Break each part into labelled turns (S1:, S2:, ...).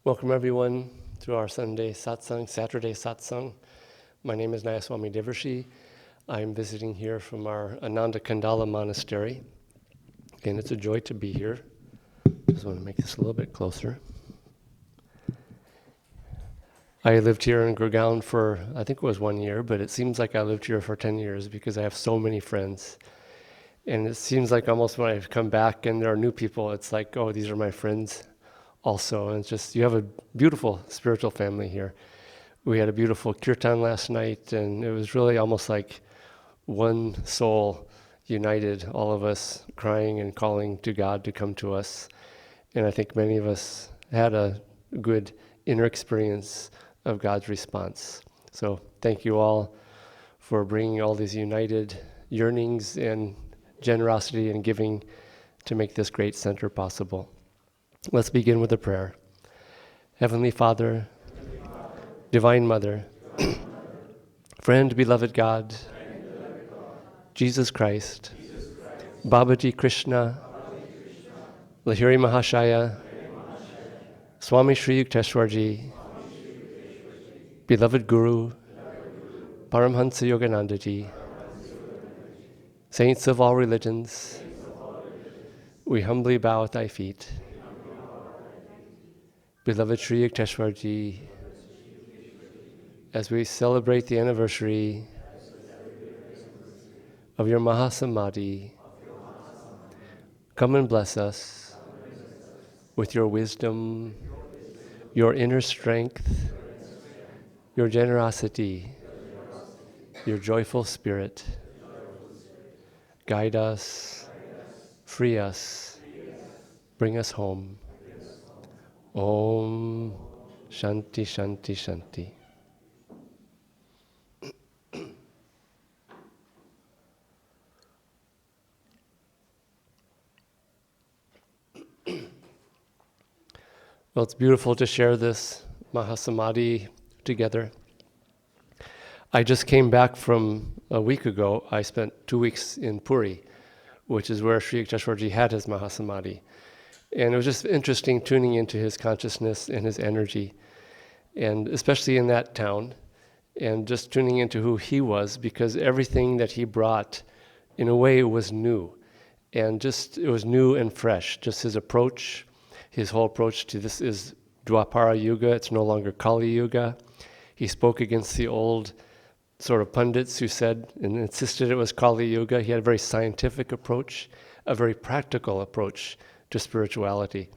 S1: Welcome everyone to our Saturday Satsang. My name is Nayaswami Devarshi. I'm visiting here from our Ananda Kandala Monastery. And it's a joy to be here. Just want to make this a little bit closer. I lived here in Gurgaon for, I think it was 1 year, but it seems like I lived here for 10 years because I have so many friends. And it seems like almost when I come back and there are new people, it's like, oh, these are my friends also. And it's just, you have a beautiful spiritual family here. We had a beautiful kirtan last night, and it was really almost like one soul united, all of us crying and calling to God to come to us. And I think many of us had a good inner experience of God's response. So thank you all for bringing all these united yearnings and generosity and giving to make this great center possible. Let's begin with a prayer. Heavenly Father, Divine Mother, friend, beloved God, Jesus Christ, Babaji Krishna, Lahiri Mahashaya, Swami Sree Yukteswar, beloved Guru, Paramhansa Yoganandaji, saints of all religions, we humbly bow at thy feet. Beloved Sree Yukteswar, as we celebrate the anniversary of your Maha samadi, come and bless us with your wisdom, your inner strength, your generosity, your joyful spirit. Guide us, free us, bring us home. Om Shanti Shanti Shanti. Well, it's beautiful to share this Mahasamadhi together. I just came back from a week ago. I spent 2 weeks in Puri, which is where Sree Yukteswarji had his Mahasamadhi. And it was just interesting tuning into his consciousness and his energy, and especially in that town, and just tuning into who he was, because everything that he brought, in a way, was new. And just, it was new and fresh. Just his approach, his whole approach to this is Dwapara Yuga, it's no longer Kali Yuga. He spoke against the old sort of pundits who said and insisted it was Kali Yuga. He had a very scientific approach, a very practical approach to spirituality.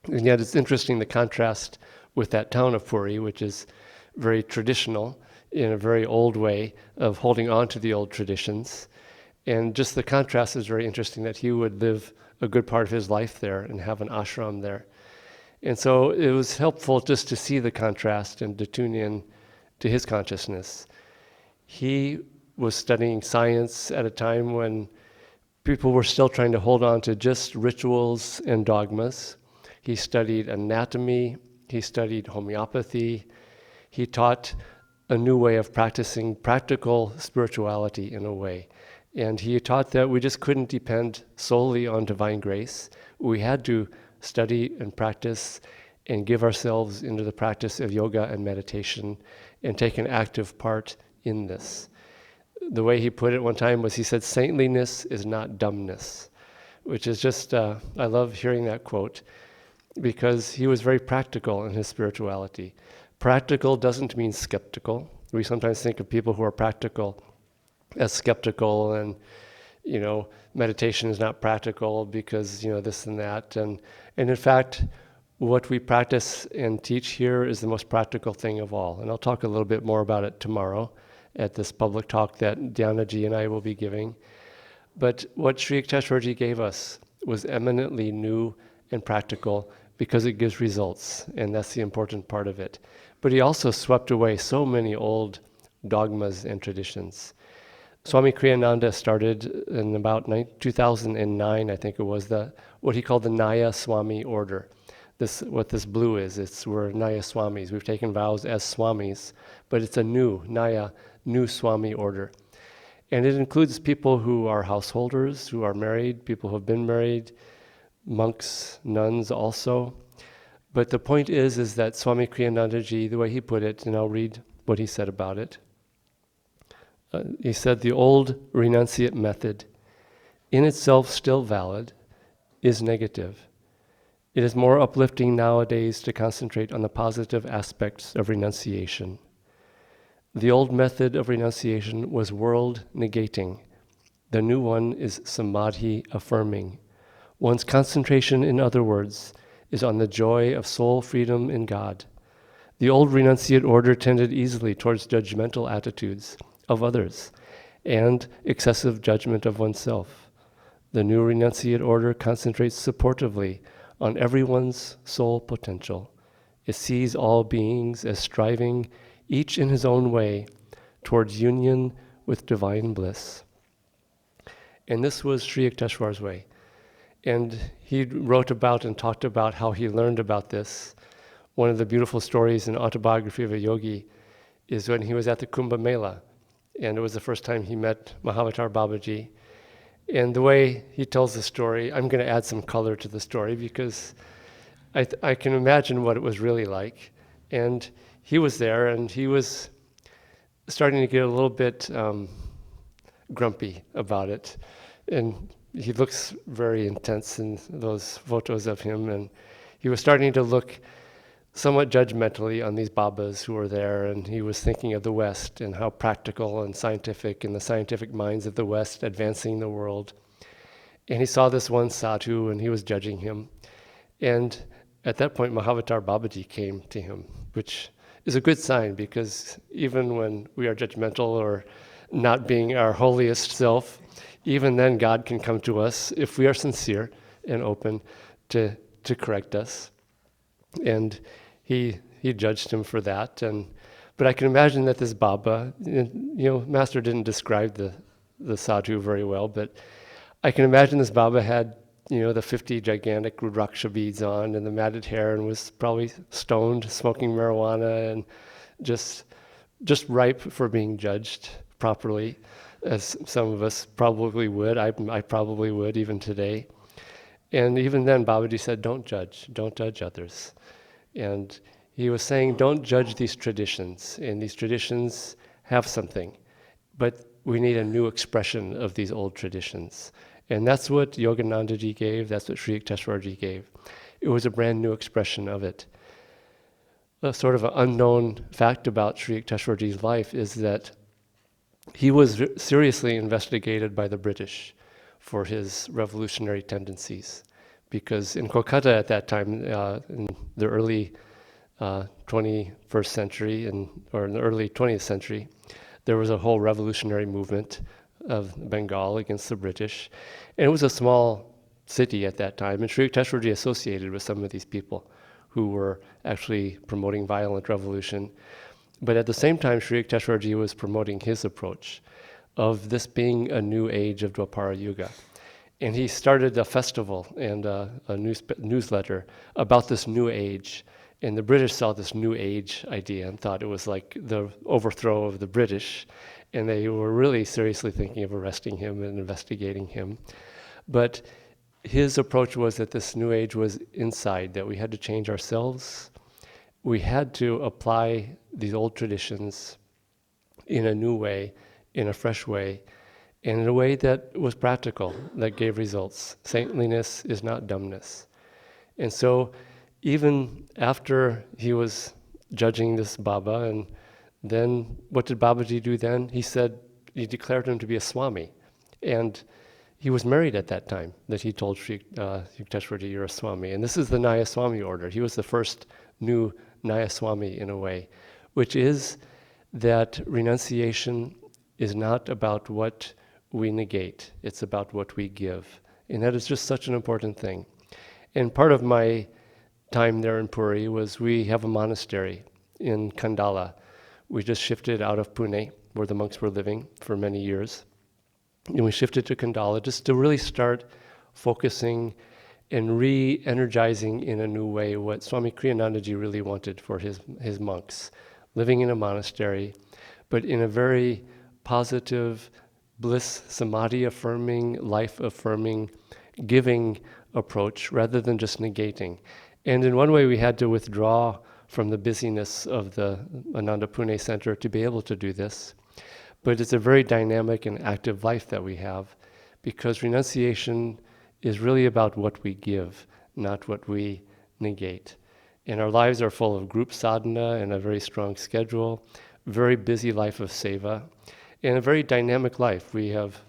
S1: And yet it's interesting the contrast with that town of Puri, which is very traditional in a very old way of holding on to the old traditions. And just the contrast is very interesting that he would live a good part of his life there and have an ashram there. And so it was helpful just to see the contrast and to tune in to his consciousness. He was studying science at a time when people were still trying to hold on to just rituals and dogmas. He studied anatomy, he studied homeopathy, he taught a new way of practicing practical spirituality in a way. And he taught that we just couldn't depend solely on divine grace. We had to study and practice and give ourselves into the practice of yoga and meditation and take an active part in this. The way he put it one time was, he said, saintliness is not dumbness, which is just, I love hearing that quote, because he was very practical in his spirituality. Practical doesn't mean skeptical. We sometimes think of people who are practical as skeptical, and meditation is not practical because this and that, and in fact what we practice and teach here is the most practical thing of all. And I'll talk a little bit more about it tomorrow at this public talk that Dhyanaji and I will be giving. But what Sree Yukteswarji gave us was eminently new and practical because it gives results, and that's the important part of it. But he also swept away so many old dogmas and traditions. Swami Kriyananda started in about 2009, I think it was, what he called the Nayaswami order. What this blue is, we're Nayaswamis. We've taken vows as Swamis, but it's a new Swami order. And it includes people who are householders, who are married, people who have been married, monks, nuns also. But the point is that Swami Kriyanandaji, the way he put it, and I'll read what he said about it. He said, the old renunciate method, in itself still valid, is negative. It is more uplifting nowadays to concentrate on the positive aspects of renunciation. The old method of renunciation was world negating. The new one is samadi affirming. One's concentration, in other words, is on the joy of soul freedom in God. The old renunciate order tended easily towards judgmental attitudes of others and excessive judgment of oneself. The new renunciate order concentrates supportively on everyone's soul potential. It sees all beings as striving, each in his own way, towards union with divine bliss. And this was Sree Yukteswar's way. And he wrote about and talked about how he learned about this. One of the beautiful stories in Autobiography of a Yogi is when he was at the Kumbh Mela, and it was the first time he met Mahavatar Babaji. And the way he tells the story, I'm going to add some color to the story because I can imagine what it was really like. And he was there, and he was starting to get a little bit grumpy about it. And he looks very intense in those photos of him, and he was starting to look somewhat judgmentally on these Babas who were there, and he was thinking of the West and how practical and scientific and the scientific minds of the West advancing the world. And he saw this one sadhu, and he was judging him. And at that point, Mahavatar Babaji came to him, which is a good sign, because even when we are judgmental or not being our holiest self, even then God can come to us if we are sincere and open to correct us. And he judged him for that. But I can imagine that this Baba, Master didn't describe the sadhu very well, but I can imagine this Baba had, the 50 gigantic Rudraksha beads on and the matted hair, and was probably stoned, smoking marijuana, and just ripe for being judged properly, as some of us probably would. I probably would even today. And even then, Babaji said, don't judge others. And he was saying, don't judge these traditions. And these traditions have something, but we need a new expression of these old traditions. And that's what Yoganandaji gave, that's what Sree Yukteswarji gave. It was a brand new expression of it. A sort of an unknown fact about Sree Yukteswarji's life is that he was seriously investigated by the British for his revolutionary tendencies, because in Kolkata at that time, in the early 21st century or in the early 20th century, there was a whole revolutionary movement of Bengal against the British. And it was a small city at that time, and Sree Yukteswarji associated with some of these people who were actually promoting violent revolution. But at the same time, Sree Yukteswarji was promoting his approach of this being a new age of Dwapara Yuga. And he started a festival and a newsletter about this new age. And the British saw this new age idea and thought it was like the overthrow of the British. And they were really seriously thinking of arresting him and investigating him. But his approach was that this new age was inside, that we had to change ourselves. We had to apply these old traditions in a new way, in a fresh way, and in a way that was practical, that gave results. Saintliness is not dumbness. And so even after he was judging this Baba, and then what did Babaji do then? He declared him to be a Swami. And he was married at that time, that he told Sree Yukteswarji, you're a Swami. And this is the Nayaswami order. He was the first new Nayaswami in a way, which is that renunciation is not about what we negate, it's about what we give. And that is just such an important thing. And part of my time there in Puri was we have a monastery in Khandala. We just shifted out of Pune, where the monks were living for many years. And we shifted to Khandala just to really start focusing and re-energizing in a new way what Swami Kriyanandaji really wanted for his monks, living in a monastery, but in a very positive, bliss, samadhi-affirming, life-affirming, giving approach rather than just negating. And in one way, we had to withdraw from the busyness of the Ananda Pune Center to be able to do this. But it's a very dynamic and active life that we have, because renunciation is really about what we give, not what we negate. And our lives are full of group sadhana and a very strong schedule, very busy life of seva, and a very dynamic life. We have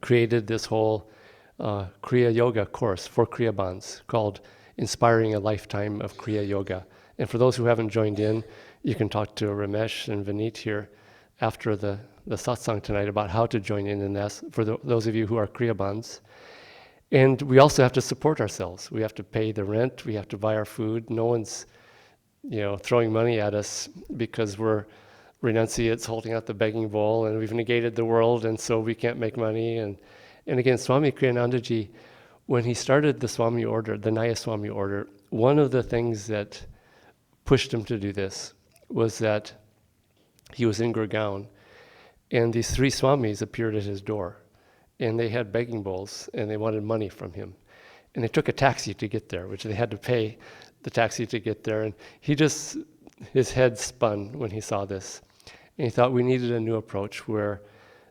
S1: created this whole Kriya Yoga course for Kriya Bandhs called Inspiring a Lifetime of Kriya Yoga. And for those who haven't joined in, you can talk to Ramesh and Vineet here after the satsang tonight about how to join in this for those of you who are Kriya Bandhs. And we also have to support ourselves. We have to pay the rent. We have to buy our food. No one's, throwing money at us because we're renunciates holding out the begging bowl and we've negated the world and so we can't make money. And again, Swami Kriyanandaji, when he started the Swami order, the Nayaswami order, one of the things that pushed him to do this was that he was in Gurgaon and these 3 Swamis appeared at his door. And they had begging bowls, and they wanted money from him. And they took a taxi to get there, which they had to pay the taxi to get there. And his head spun when he saw this. And he thought we needed a new approach where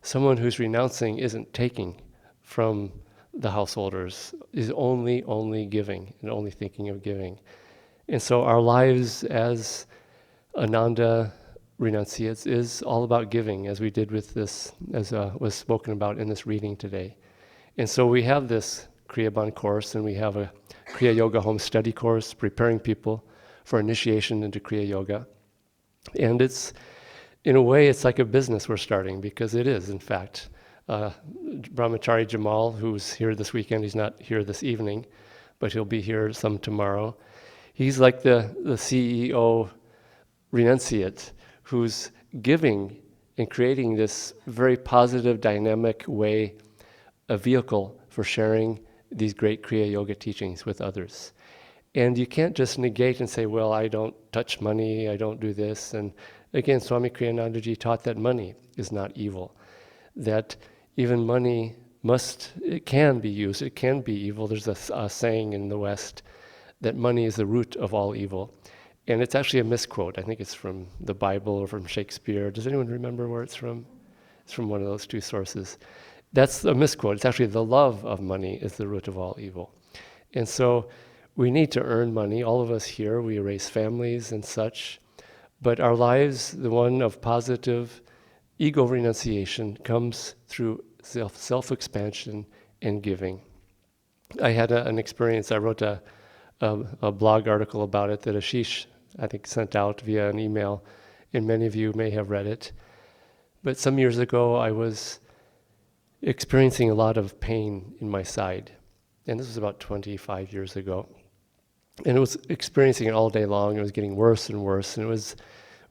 S1: someone who's renouncing isn't taking from the householders, is only giving and only thinking of giving. And so our lives as Ananda renunciates is all about giving, as we did with this, as was spoken about in this reading today. And so we have this Kriya Bandh course, and we have a Kriya Yoga home study course preparing people for initiation into Kriya Yoga. And it's, in a way, it's like a business we're starting, because it is, in fact. Brahmachari Jamal, who's here this weekend, he's not here this evening, but he'll be here some tomorrow. He's like the CEO renunciate, who's giving and creating this very positive, dynamic way, a vehicle for sharing these great Kriya Yoga teachings with others. And you can't just negate and say, well, I don't touch money, I don't do this. And again, Swami Kriyanandaji taught that money is not evil, that even money it can be used, it can be evil. There's a saying in the West that money is the root of all evil. And it's actually a misquote. I think it's from the Bible or from Shakespeare. Does anyone remember where it's from? It's from one of those 2 sources. That's a misquote. It's actually the love of money is the root of all evil. And so we need to earn money. All of us here, we raise families and such. But our lives, the one of positive ego renunciation, comes through self-expansion and giving. I had an experience. I wrote a blog article about it that Ashish, I think, sent out via an email, and many of you may have read it. But some years ago, I was experiencing a lot of pain in my side. And this was about 25 years ago. And it was experiencing it all day long. It was getting worse and worse. And it was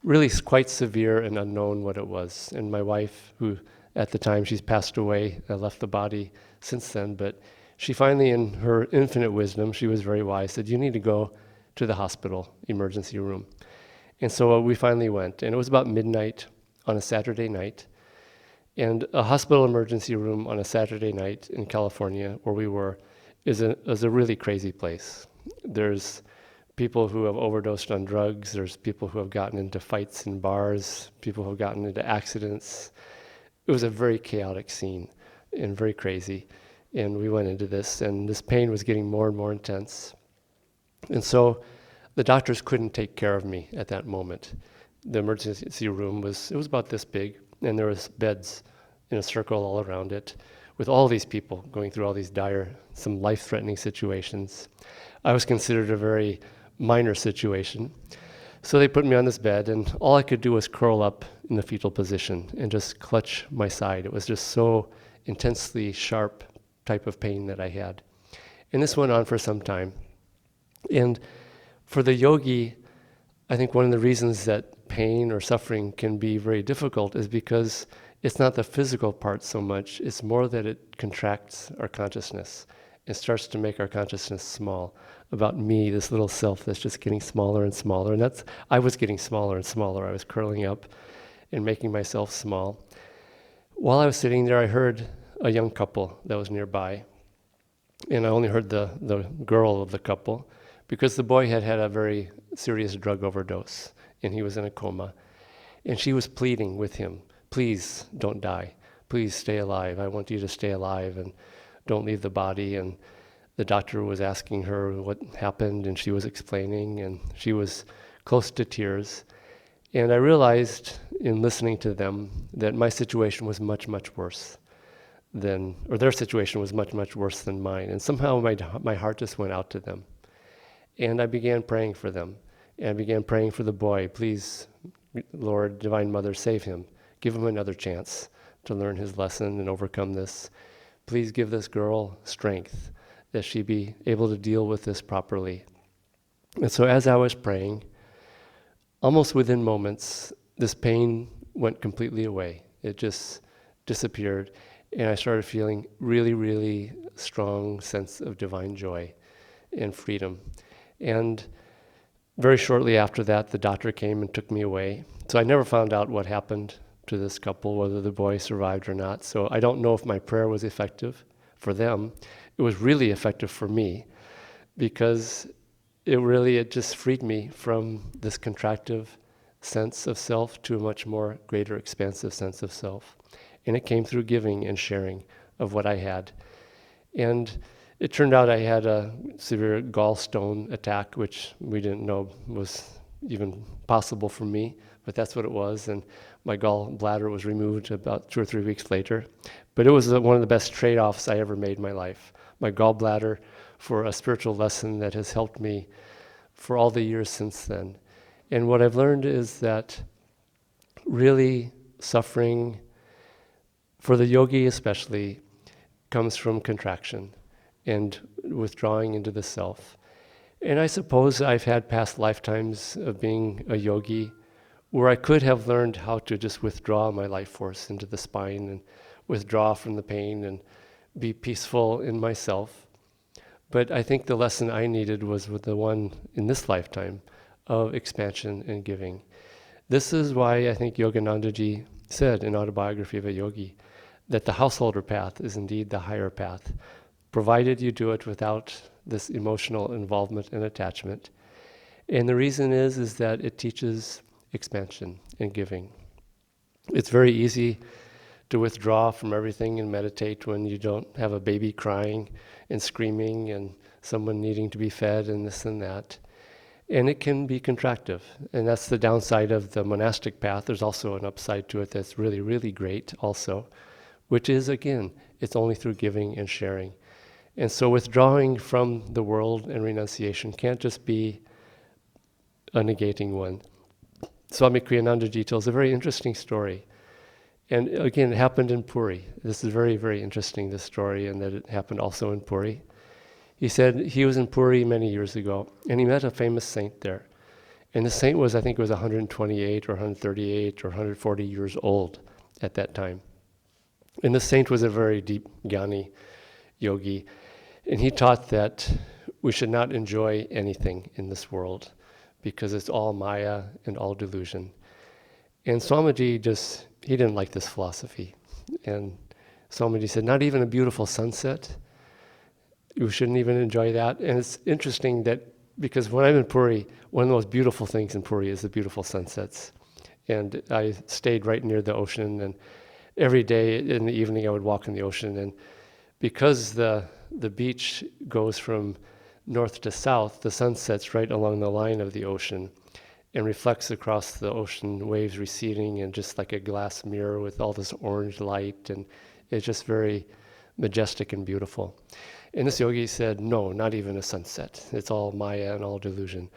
S1: really quite severe and unknown what it was. And my wife, who at the time, she's passed away, left the body since then, but she finally, in her infinite wisdom, she was very wise, said, you need to go to the hospital emergency room. And so we finally went, and it was about midnight on a Saturday night. And a hospital emergency room on a Saturday night in California, where we were, is a really crazy place. There's people who have overdosed on drugs, there's people who have gotten into fights in bars, people who have gotten into accidents. It was a very chaotic scene and very crazy. And we went into this, and this pain was getting more and more intense. And so the doctors couldn't take care of me at that moment. The emergency room was about this big, and there was beds in a circle all around it, with all these people going through all these dire, some life-threatening situations. I was considered a very minor situation. So they put me on this bed, and all I could do was curl up in the fetal position and just clutch my side. It was just so intensely sharp type of pain that I had. And this went on for some time. And for the yogi, I think one of the reasons that pain or suffering can be very difficult is because it's not the physical part so much, it's more that it contracts our consciousness. It starts to make our consciousness small, about me, this little self that's just getting smaller and smaller. And I was getting smaller and smaller. I was curling up and making myself small. While I was sitting there, I heard a young couple that was nearby. And I only heard the girl of the couple, because the boy had had a very serious drug overdose and he was in a coma. And she was pleading with him, please don't die. Please stay alive. I want you to stay alive and don't leave the body. And the doctor was asking her what happened, and she was explaining, and she was close to tears. And I realized in listening to them that my situation was much, much worse or their situation was much, much worse than mine. And somehow my heart just went out to them. And I began praying for them. And I began praying for the boy. Please, Lord, Divine Mother, save him. Give him another chance to learn his lesson and overcome this. Please give this girl strength that she be able to deal with this properly. And so as I was praying, almost within moments, this pain went completely away. It just disappeared. And I started feeling really, really strong sense of divine joy and freedom. And very shortly after that, the doctor came and took me away. So I never found out what happened to this couple, whether the boy survived or not. So I don't know if my prayer was effective for them. It was really effective for me because it just freed me from this contractive sense of self to a much more greater expansive sense of self. And it came through giving and sharing of what I had. And it turned out I had a severe gallstone attack, which we didn't know was even possible for me, but that's what it was. And my gallbladder was removed about 2 or 3 weeks later. But it was one of the best trade-offs I ever made in my life. My gallbladder for a spiritual lesson that has helped me for all the years since then. And what I've learned is that really suffering, for the yogi especially, comes from contraction and withdrawing into the self. And I suppose I've had past lifetimes of being a yogi where I could have learned how to just withdraw my life force into the spine and withdraw from the pain and be peaceful in myself. But I think the lesson I needed was with the one in this lifetime of expansion and giving. This is why I think Yoganandaji said in Autobiography of a Yogi that the householder path is indeed the higher path, provided you do it without this emotional involvement and attachment. And the reason is that it teaches expansion and giving. It's very easy to withdraw from everything and meditate when you don't have a baby crying and screaming and someone needing to be fed and this and that. And it can be contractive. And that's the downside of the monastic path. There's also an upside to it that's really, really great also, which is, again, it's only through giving and sharing. And so withdrawing from the world and renunciation can't just be a negating one. Swami Kriyanandaji tells a very interesting story. And again, it happened in Puri. This is very, very interesting, this story, and that it happened also in Puri. He said he was in Puri many years ago, and he met a famous saint there. And the saint was, I think it was 128 or 138 or 140 years old at that time. And the saint was a very deep jnani yogi, and he taught that we should not enjoy anything in this world because it's all Maya and all delusion. And Swamiji he didn't like this philosophy. And Swamiji said, not even a beautiful sunset? You shouldn't even enjoy that? And it's interesting that, because when I'm in Puri, one of the most beautiful things in Puri is the beautiful sunsets. And I stayed right near the ocean, and every day in the evening I would walk in the ocean. And because the beach goes from north to south, the sun sets right along the line of the ocean and reflects across the ocean, waves receding, and just like a glass mirror with all this orange light, and it's just very majestic and beautiful. And this yogi said, no, not even a sunset. It's all Maya and all delusion.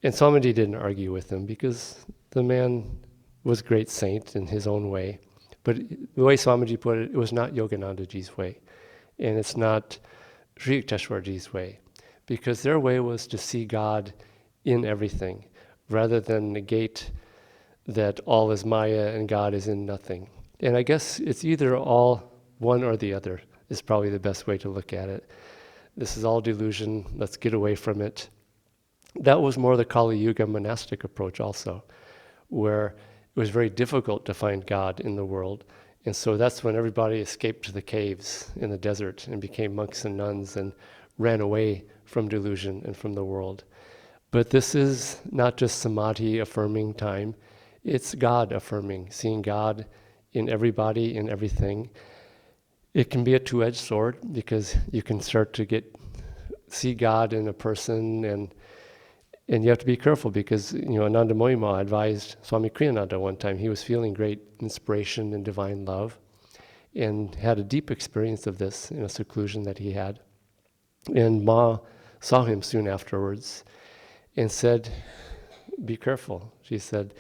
S1: And Swamiji didn't argue with him because the man was a great saint in his own way. But the way Swamiji put it, it was not Yoganandaji's way. And it's not Sree Yukteswarji's way. Because their way was to see God in everything, rather than negate that all is Maya and God is in nothing. And I guess it's either all one or the other is probably the best way to look at it. This is all delusion, let's get away from it. That was more the Kali Yuga monastic approach also, where it was very difficult to find God in the world. And so that's when everybody escaped to the caves in the desert and became monks and nuns and ran away from delusion and from the world. But this is not just samadhi affirming time, it's God affirming, seeing God in everybody, in everything. It can be a two-edged sword because you can start to see God in a person, and you have to be careful because Ananda Moyima advised Swami Kriyananda one time. He was feeling great inspiration and divine love and had a deep experience of this in a seclusion that he had. And Ma saw him soon afterwards and said, be careful. She said,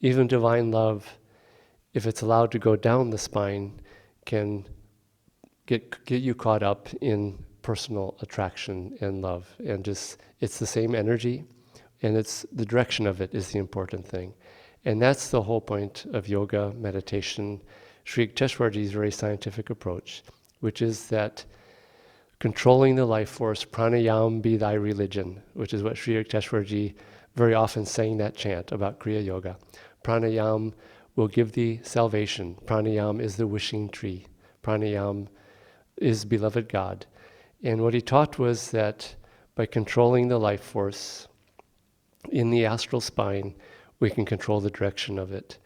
S1: even divine love, if it's allowed to go down the spine, can get you caught up in personal attraction and love. And it's the same energy, and it's the direction of it is the important thing. And that's the whole point of yoga, meditation, Sri Yukteswarji's very scientific approach, which is that controlling the life force, pranayam be thy religion, which is what Sri Yukteswarji very often sang that chant about Kriya Yoga. Pranayam will give thee salvation. Pranayam is the wishing tree. Pranayam is beloved God. And what he taught was that by controlling the life force in the astral spine, we can control the direction of it.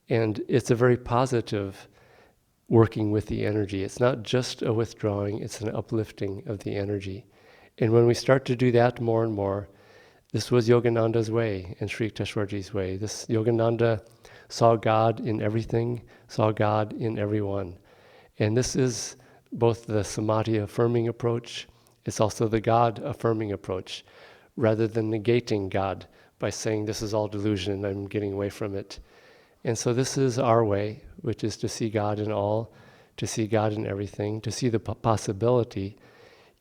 S1: And it's a very positive working with the energy. It's not just a withdrawing, it's an uplifting of the energy. And when we start to do that more and more, this was Yogananda's way and Sri Yukteswarji's way. This Yogananda saw God in everything, saw God in everyone. And this is both the samadhi affirming approach, it's also the God affirming approach, rather than negating God by saying this is all delusion, I'm getting away from it. And so this is our way, which is to see God in all, to see God in everything, to see the possibility,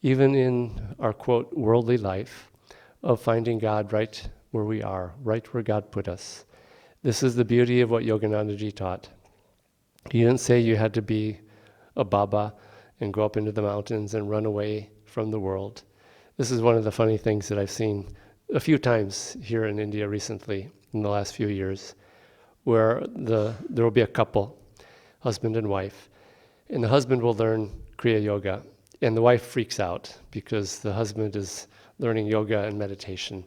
S1: even in our, quote, worldly life, of finding God right where we are, right where God put us. This is the beauty of what Yoganandaji taught. He didn't say you had to be a Baba and go up into the mountains and run away from the world. This is one of the funny things that I've seen a few times here in India recently, in the last few years, where there will be a couple, husband and wife, and the husband will learn Kriya Yoga, and the wife freaks out because the husband is learning yoga and meditation,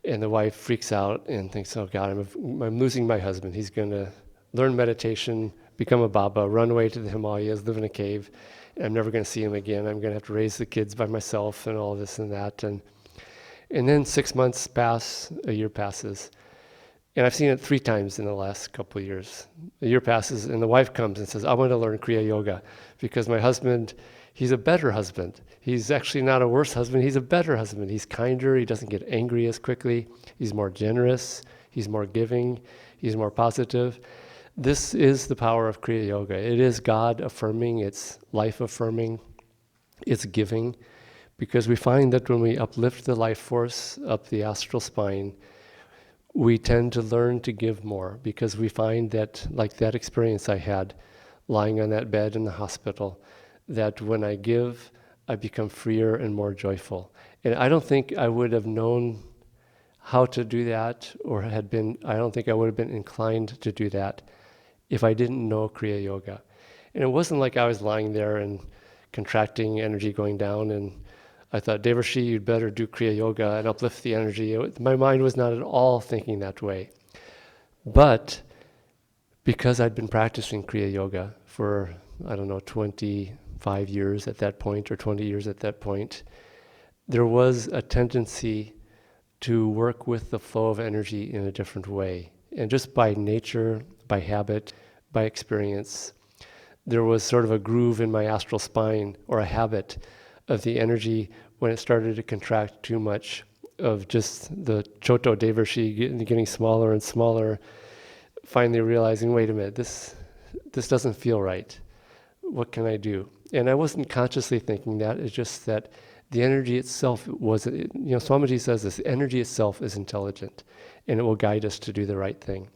S1: and the wife freaks out and thinks, oh God, I'm losing my husband. He's going to learn meditation, become a Baba, run away to the Himalayas, live in a cave, and I'm never going to see him again. I'm going to have to raise the kids by myself and all this and that. And then 6 months pass, a year passes. And I've seen it 3 times in the last couple of years. A year passes and the wife comes and says, I want to learn Kriya Yoga because my husband, he's a better husband. He's actually not a worse husband, he's a better husband. He's kinder, he doesn't get angry as quickly, he's more generous, he's more giving, he's more positive. This is the power of Kriya Yoga. It is God affirming, it's life affirming, it's giving, because we find that when we uplift the life force up the astral spine, we tend to learn to give more, because we find that, like that experience I had lying on that bed in the hospital, that when I give, I become freer and more joyful. And I don't think I would have known how to do that, or I don't think I would have been inclined to do that if I didn't know Kriya Yoga. And it wasn't like I was lying there and contracting energy going down, and I thought, Devarshi, you'd better do Kriya Yoga and uplift the energy. My mind was not at all thinking that way. But because I'd been practicing Kriya Yoga for, 25 years at that point, or 20 years at that point, there was a tendency to work with the flow of energy in a different way. And just by nature, by habit, by experience, there was sort of a groove in my astral spine, or a habit of the energy when it started to contract too much, of just the Choto Devarshi getting smaller and smaller, finally realizing, wait a minute, this doesn't feel right. What can I do? And I wasn't consciously thinking that, it's just that the energy itself Swamiji says this, energy itself is intelligent, and it will guide us to do the right thing.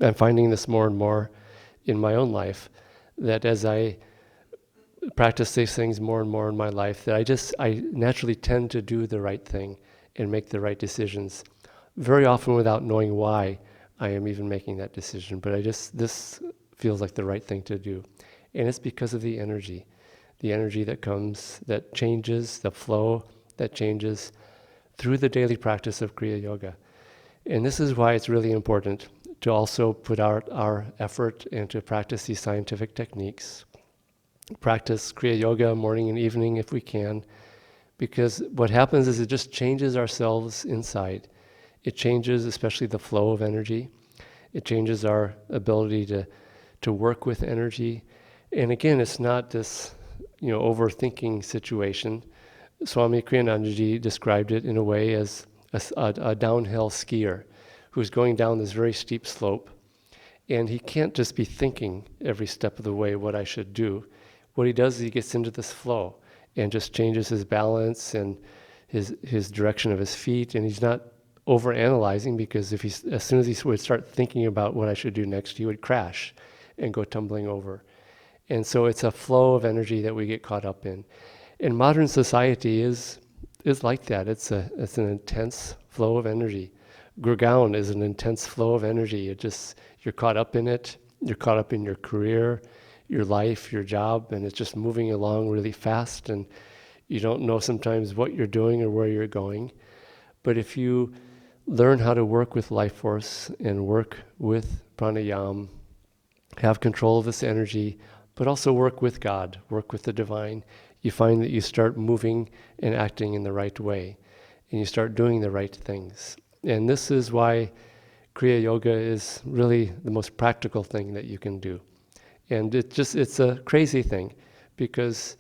S1: I'm finding this more and more in my own life, that as I practice these things more and more in my life, that I naturally tend to do the right thing and make the right decisions, very often without knowing why I am even making that decision. But this feels like the right thing to do. And it's because of the energy that comes, that changes the flow, that changes through the daily practice of Kriya Yoga. And this is why it's really important to also put out our effort and to practice these scientific techniques. Practice Kriya Yoga morning and evening if we can, because what happens is it just changes ourselves inside. It changes especially the flow of energy. It changes our ability to work with energy. And again, it's not this overthinking situation. Swami Kriyanandaji described it in a way as a downhill skier who's going down this very steep slope. And he can't just be thinking every step of the way what I should do. What he does is he gets into this flow and just changes his balance and his direction of his feet. And he's not over-analyzing, because as soon as he would start thinking about what I should do next, he would crash and go tumbling over. And so it's a flow of energy that we get caught up in. And modern society is like that. It's an intense flow of energy. Gurgaon is an intense flow of energy. You're caught up in it. You're caught up in your career, your life, your job, and it's just moving along really fast, and you don't know sometimes what you're doing or where you're going. But if you learn how to work with life force and work with pranayama, have control of this energy, but also work with God, work with the divine, you find that you start moving and acting in the right way, and you start doing the right things. And this is why Kriya Yoga is really the most practical thing that you can do. And it's a crazy thing, because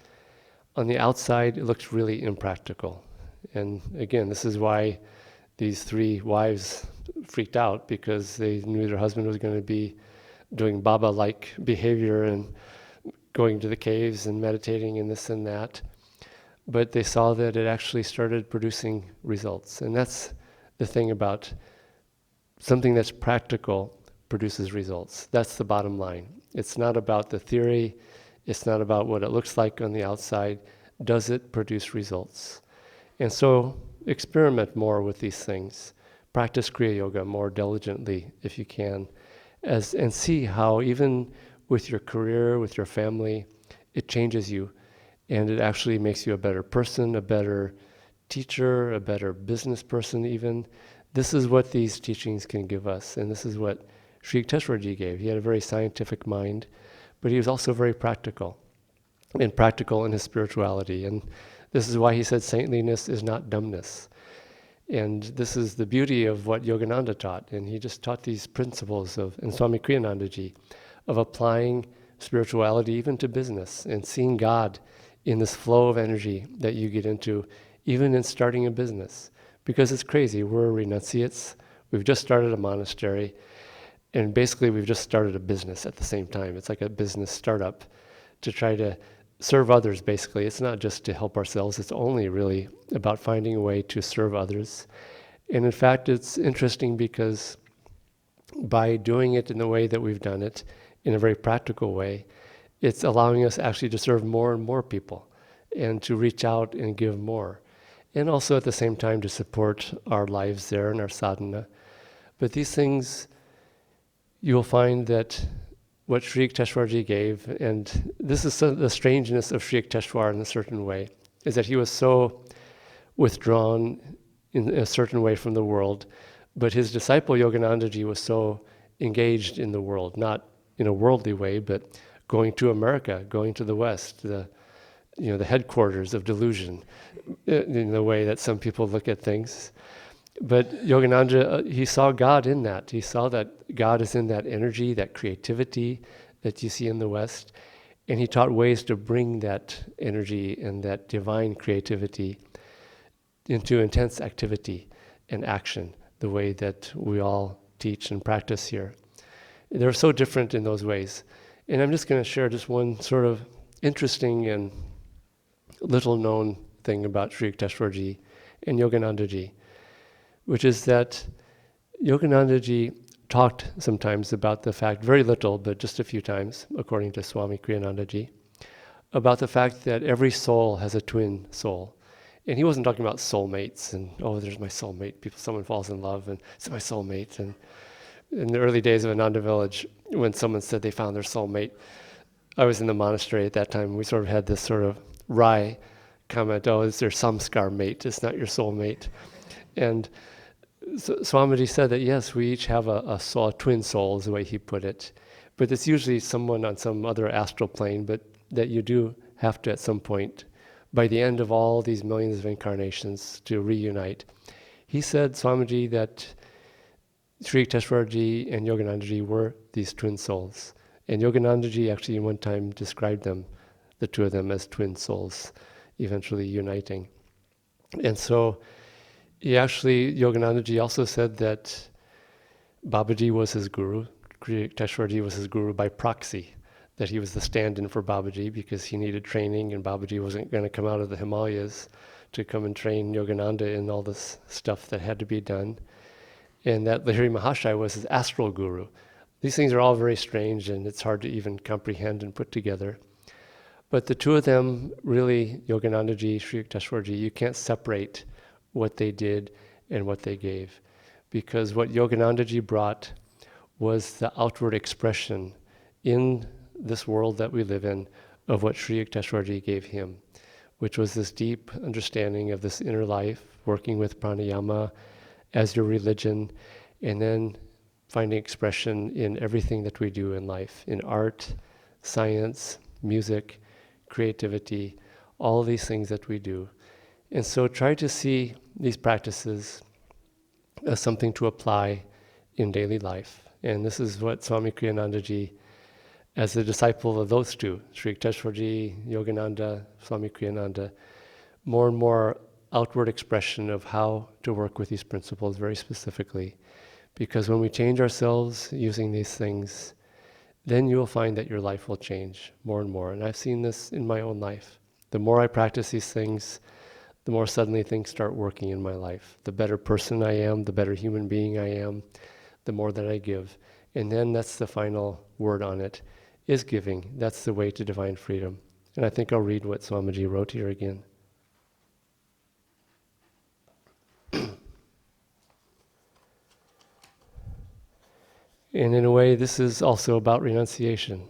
S1: on the outside it looks really impractical. And again, this is why these 3 wives freaked out, because they knew their husband was going to be doing Baba-like behavior and going to the caves and meditating and this and that. But they saw that it actually started producing results. And that's the thing about something that's practical produces results. That's the bottom line. It's not about the theory. It's not about what it looks like on the outside. Does it produce results? And so experiment more with these things. Practice Kriya Yoga more diligently if you can, and see how even with your career, with your family, it changes you, and it actually makes you a better person, a better teacher, a better business person even. This is what these teachings can give us, and this is what Sree Yukteswar gave. He had a very scientific mind, but he was also very practical in his spirituality. And this is why he said saintliness is not dumbness. And this is the beauty of what Yogananda taught. And he just taught these principles and Swami Kriyanandaji, of applying spirituality even to business and seeing God in this flow of energy that you get into, even in starting a business. Because it's crazy. We're renunciates. We've just started a monastery. And basically, we've just started a business at the same time. It's like a business startup to try to serve others, basically. It's not just to help ourselves. It's only really about finding a way to serve others. And in fact, it's interesting because by doing it in the way that we've done it, in a very practical way, it's allowing us actually to serve more and more people and to reach out and give more. And also at the same time to support our lives there and our sadhana. But these things, you'll find that what Sree Yukteswar gave, and this is the strangeness of Sree Yukteswar in a certain way, is that he was so withdrawn in a certain way from the world, but his disciple Yoganandaji was so engaged in the world, not in a worldly way, but going to America, going to the West, the headquarters of delusion, in the way that some people look at things. But Yogananda, he saw God in that. He saw that God is in that energy, that creativity that you see in the West. And he taught ways to bring that energy and that divine creativity into intense activity and action, the way that we all teach and practice here. They're so different in those ways. And I'm just going to share just one sort of interesting and little known thing about Sree Yukteswar and Yoganandaji, which is that Yoganandaji talked sometimes about the fact, very little, but just a few times, according to Swami Kriyanandaji, about the fact that every soul has a twin soul. And he wasn't talking about soulmates and, oh, there's my soulmate. Someone falls in love and it's my soulmate. And in the early days of Ananda Village, when someone said they found their soulmate, I was in the monastery at that time. We sort of had this sort of wry comment, oh, is their samskar mate? It's not your soul mate. And Swamiji said that yes, we each have a soul, twin souls, the way he put it. But it's usually someone on some other astral plane, but that you do have to at some point, by the end of all these millions of incarnations, to reunite. He said, Swamiji, that Sri Yukteswarji and Yoganandaji were these twin souls. And Yoganandaji actually one time described them, the two of them, as twin souls, eventually uniting. And so Yoganandaji also said that Babaji was his guru, Yukteswarji was his guru by proxy, that he was the stand-in for Babaji because he needed training and Babaji wasn't going to come out of the Himalayas to come and train Yogananda in all this stuff that had to be done. And that Lahiri Mahashaya was his astral guru. These things are all very strange and it's hard to even comprehend and put together. But the two of them, really, Yoganandaji, Sri Yukteswarji, you can't separate what they did and what they gave. Because what Yoganandaji brought was the outward expression in this world that we live in of what Sri Yukteswarji gave him, which was this deep understanding of this inner life, working with pranayama as your religion, and then finding expression in everything that we do in life, in art, science, music, creativity, all these things that we do. And so try to see these practices as something to apply in daily life. And this is what Swami Kriyanandaji, as a disciple of those two, Sri Yukteswarji, Yogananda, Swami Kriyananda, more and more outward expression of how to work with these principles very specifically. Because when we change ourselves using these things, then you will find that your life will change more and more. And I've seen this in my own life. The more I practice these things, the more suddenly things start working in my life. The better person I am, the better human being I am, the more that I give. And then that's the final word on it, is giving. That's the way to divine freedom. And I think I'll read what Swamiji wrote here again. And in a way, this is also about renunciation.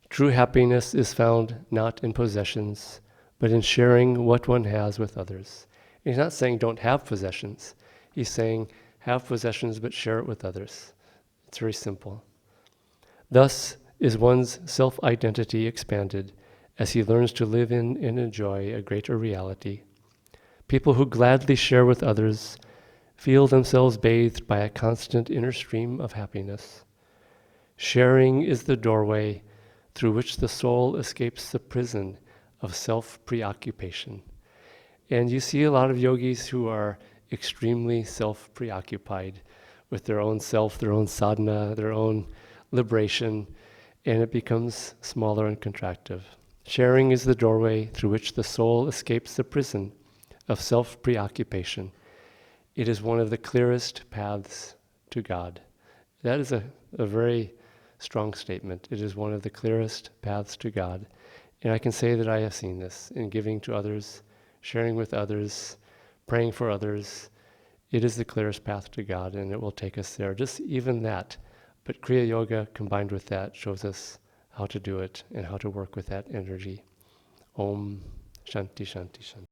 S1: True happiness is found not in possessions, but in sharing what one has with others. And he's not saying don't have possessions. He's saying have possessions, but share it with others. It's very simple. Thus is one's self-identity expanded as he learns to live in and enjoy a greater reality. People who gladly share with others feel themselves bathed by a constant inner stream of happiness. Sharing is the doorway through which the soul escapes the prison of self-preoccupation. And you see a lot of yogis who are extremely self-preoccupied with their own self, their own sadhana, their own liberation, and it becomes smaller and contractive. Sharing is the doorway through which the soul escapes the prison of self-preoccupation. It is one of the clearest paths to God. That is a very strong statement. It is one of the clearest paths to God. And I can say that I have seen this in giving to others, sharing with others, praying for others. It is the clearest path to God, and it will take us there. Just even that. But Kriya Yoga combined with that shows us how to do it and how to work with that energy. Om Shanti Shanti Shanti.